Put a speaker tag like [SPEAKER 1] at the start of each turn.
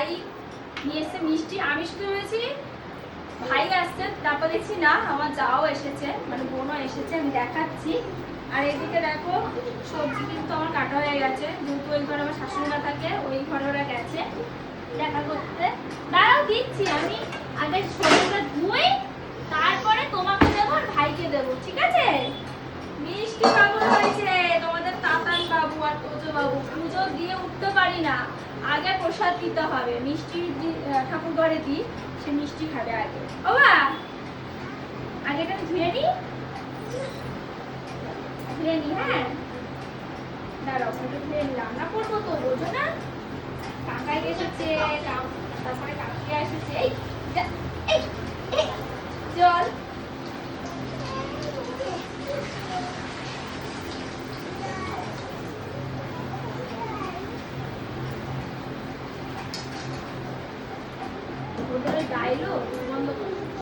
[SPEAKER 1] ভাই নিয়ে এসছে মিষ্টি। আমি শুধু ভেবেছি ভাই আসছে, তারপর দেখছি না আমার যাও এসেছে, মানে বোনও এসেছে। আমি দেখাচ্ছি। আর এদিকে দেখো সবজি কিন্তু আমার কাটা হয়ে গেছে, যেহেতু ওই ঘরে আমার শাশুড়িরা থাকে, ওই ঘরে ওরা গেছে দেখা করতে। দাঁড়াও দিচ্ছি, আমি আগে সবজিটা ধুই, তারপরে তোমাকে দেবো আর ভাইকে দেবো, ঠিক আছে? মিষ্টি বাবু হয়েছে তোমাদের তাতান বাবু আর তোজো বাবু। পুজো দিয়ে উঠতে পারি না, আগে প্রসাদ দিতে হবে। মিষ্টি ঠাকুর ঘরে দিই, সে মিষ্টি খাবে আগে। ও বা আগে এটা ধুয়ে নি, ধুয়ে নি। হ্যাঁ দাঁড়াও, ওটা ধুয়ে নি, রান্না করবো তো, বোঝো না? কাকাই এসেছে, তারপরে কাকিয়া এসেছে। এই এই এই জল। ওদের ডাইলো বন্ধ করো।